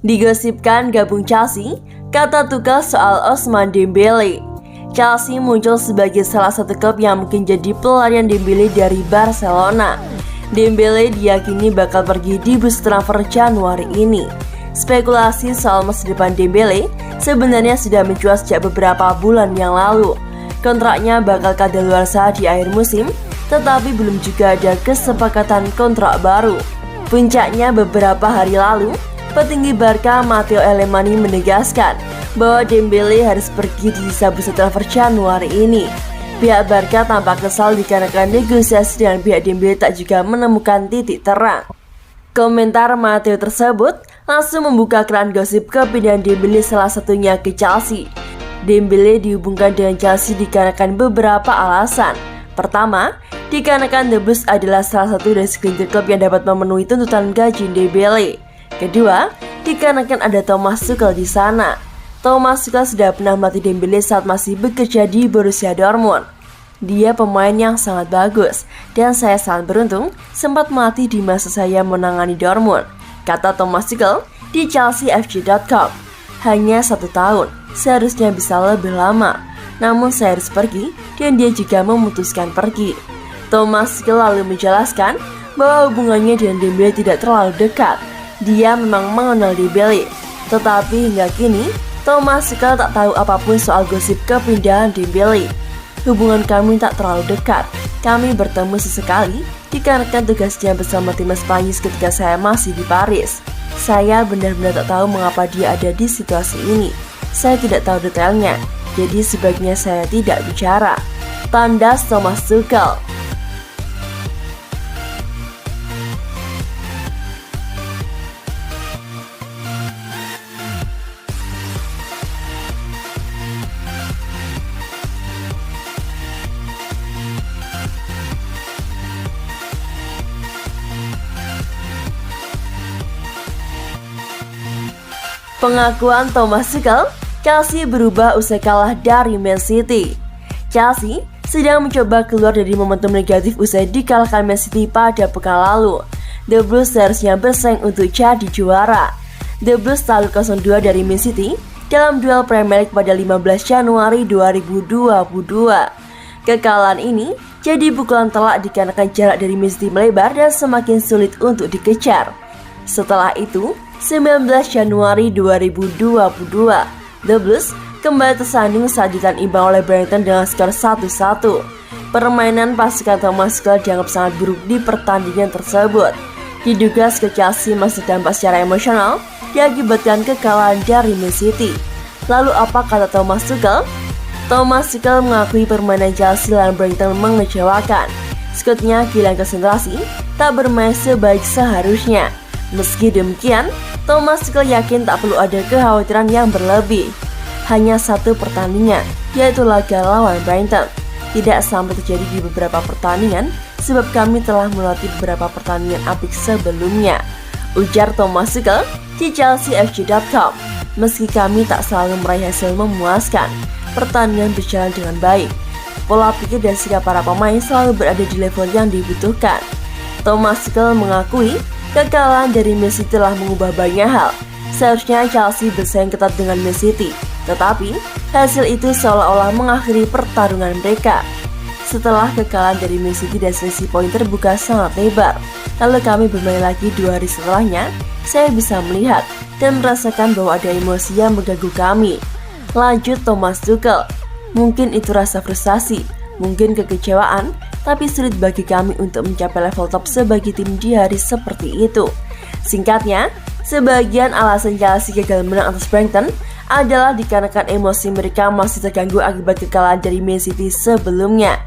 Digosipkan gabung Chelsea, kata Tuchel soal Ousmane Dembele. Chelsea muncul sebagai salah satu klub yang mungkin jadi pelarian Dembele dari Barcelona. Dembele diyakini bakal pergi di bursa transfer Januari ini. Spekulasi soal masa depan Dembele sebenarnya sudah mencuat sejak beberapa bulan yang lalu. Kontraknya bakal kadaluarsa di akhir musim, tetapi belum juga ada kesepakatan kontrak baru. Puncaknya beberapa hari lalu, petinggi Barca Matteo Alemany menegaskan bahwa Dembele harus pergi di sisa bursa transfer Januari ini. Pihak Barca tampak kesal dikarenakan negosiasi dengan pihak Dembele tak juga menemukan titik terang. Komentar Matteo tersebut langsung membuka keran gosip kepindahan Dembele, salah satunya ke Chelsea. Dembele dihubungkan dengan Chelsea dikarenakan beberapa alasan. Pertama, dikarenakan The Blues adalah salah satu dari segelintir klub yang dapat memenuhi tuntutan gaji Dembele. Kedua, dikarenakan ada Thomas Tuchel di sana. Thomas Tuchel sudah pernah melatih Dembele saat masih bekerja di Borussia Dortmund. Dia pemain yang sangat bagus, dan saya sangat beruntung sempat melatih di masa saya menangani Dortmund, kata Thomas Tuchel di chelseafc.com. Hanya 1 tahun, seharusnya bisa lebih lama, namun saya harus pergi dan dia juga memutuskan pergi. Thomas Tuchel lalu menjelaskan bahwa hubungannya dengan Dembele tidak terlalu dekat. Dia memang mengenal Dembele, tetapi hingga kini Thomas Tuchel tak tahu apapun soal gosip kepindahan Dembele. Hubungan kami tak terlalu dekat. Kami bertemu sesekali dikarenakan tugasnya bersama timnas Prancis ketika saya masih di Paris. Saya benar-benar tak tahu mengapa dia ada di situasi ini. Saya tidak tahu detailnya, jadi sebaiknya saya tidak bicara. Tandas Thomas Tuchel. Pengakuan Thomas Tuchel, Chelsea berubah usai kalah dari Man City. Chelsea sedang mencoba keluar dari momentum negatif usai dikalahkan Man City pada pekan lalu. The Blues seharusnya bersaing untuk jadi juara. The Blues takluk 0-2 dari Man City dalam duel Premier League pada 15 Januari 2022. Kekalahan ini jadi pukulan telak dikarenakan jarak dari Man City melebar dan semakin sulit untuk dikejar. Setelah itu, 19 Januari 2022, The Blues kembali tersandung saat ditahan imbang oleh Brighton dengan skor 1-1. Permainan pasukan Thomas Tuchel dianggap sangat buruk di pertandingan tersebut. Diduga skor Chelsea masih dampak secara emosional diakibatkan kekalahan dari Man City. Lalu apa kata Thomas Tuchel? Thomas Tuchel mengakui permainan Chelsea lawan Brighton mengecewakan. Skuadnya kehilangan konsentrasi, tak bermain sebaik seharusnya. Meski demikian, Thomas Tuchel yakin tak perlu ada kekhawatiran yang berlebih. Hanya satu pertandingan, yaitu laga lawan Brighton. Tidak sampai terjadi di beberapa pertandingan, sebab kami telah melatih beberapa pertandingan apik sebelumnya, ujar Thomas Tuchel di chelseafc.com. Meski kami tak selalu meraih hasil memuaskan, pertandingan berjalan dengan baik. Pola pikir dan sikap para pemain selalu berada di level yang dibutuhkan. Thomas Tuchel mengakui kekalahan dari Man City telah mengubah banyak hal. Seharusnya Chelsea bersaing ketat dengan Man City, tetapi hasil itu seolah-olah mengakhiri pertarungan mereka. Setelah kekalahan dari Man City dan selisih poin terbuka sangat lebar, lalu kami bermain lagi 2 hari setelahnya, saya bisa melihat dan merasakan bahwa ada emosi yang mengganggu kami. Lanjut Thomas Tuchel, mungkin itu rasa frustasi, mungkin kekecewaan, tapi sulit bagi kami untuk mencapai level top sebagai tim di hari seperti itu. Singkatnya, sebagian alasan Chelsea gagal menang atas Brighton adalah dikarenakan emosi mereka masih terganggu akibat kekalahan dari Man City sebelumnya.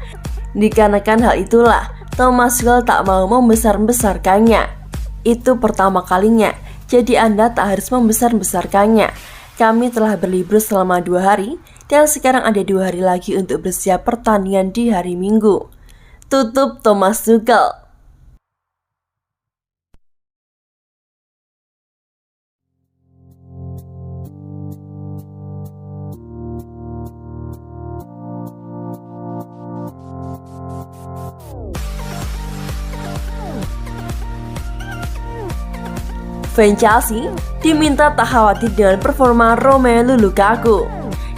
Dikarenakan hal itulah, Thomas Tuchel tak mau membesar-besarkannya. Itu pertama kalinya, jadi Anda tak harus membesar-besarkannya. Kami telah berlibur selama 2 hari, dan sekarang ada 2 hari lagi untuk bersiap pertandingan di hari Minggu. Tutup Thomas Tuchel. Fans Chelsea diminta tak khawatir dengan performa Romelu Lukaku.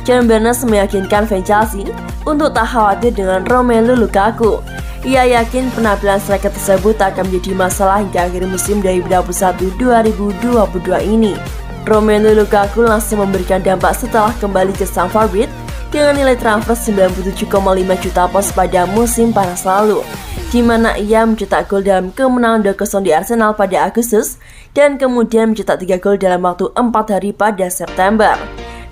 John Barnes meyakinkan fans Chelsea untuk tak khawatir dengan Romelu Lukaku. Ia yakin penampilan striker tersebut tak akan menjadi masalah hingga akhir musim 2021-2022 ini. Romelu Lukaku langsung memberikan dampak setelah kembali ke Stamford Bridge dengan nilai transfer 97,5 juta pound pada musim panas lalu, di mana ia mencetak gol dalam kemenangan 2-0 di Arsenal pada Agustus dan kemudian mencetak 3 gol dalam waktu 4 hari pada September.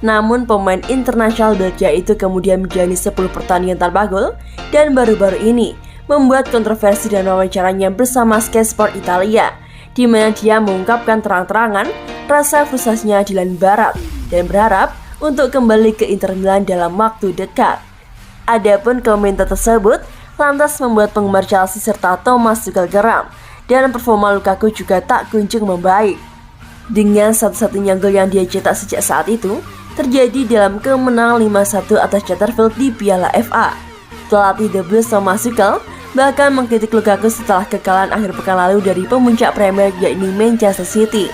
Namun pemain internasional Belgia itu kemudian menjalani 10 pertandingan tanpa gol dan baru-baru ini membuat kontroversi dan wawancaranya bersama Sky Sport Italia, di mana dia mengungkapkan terang-terangan rasa frustasinya di London Barat dan berharap untuk kembali ke Inter Milan dalam waktu dekat. Adapun komentar tersebut lantas membuat penggemar Chelsea serta Thomas Tuchel geram dan performa Lukaku juga tak kunjung membaik. Dengan satu-satunya gol yang dia cetak sejak saat itu terjadi dalam kemenangan 5-1 atas Chesterfield di Piala FA. Pelatih The Blues Thomas Tuchel bahkan mengkritik Lukaku setelah kekalahan akhir pekan lalu dari pemuncak Premier League yakni Manchester City.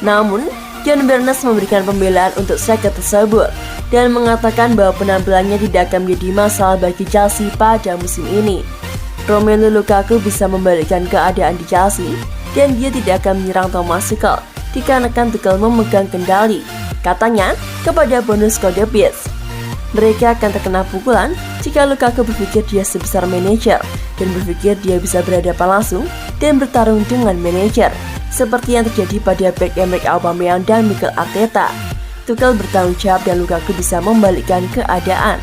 Namun, John Barnes memberikan pembelaan untuk striker tersebut dan mengatakan bahwa penampilannya tidak akan menjadi masalah bagi Chelsea pada musim ini. Romelu Lukaku bisa membalikkan keadaan di Chelsea dan dia tidak akan menyerang Thomas Tuchel dikarenakan Tuchel memegang kendali, katanya kepada bonus Code Beats. Mereka akan terkena pukulan jika Lukaku berpikir dia sebesar manajer dan berpikir dia bisa berhadapan langsung dan bertarung dengan manajer, seperti yang terjadi pada bek Emre Aubameyang dan Mikel Arteta. Tuchel bertanggung jawab dan Lukaku bisa membalikkan keadaan.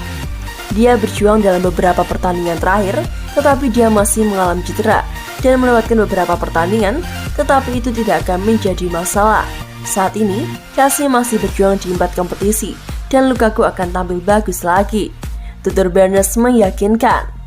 Dia berjuang dalam beberapa pertandingan terakhir, tetapi dia masih mengalami cedera dan melewatkan beberapa pertandingan, tetapi itu tidak akan menjadi masalah. Saat ini, Chelsea masih berjuang di 4 kompetisi dan Lukaku akan tampil bagus lagi, tutur Barnes meyakinkan.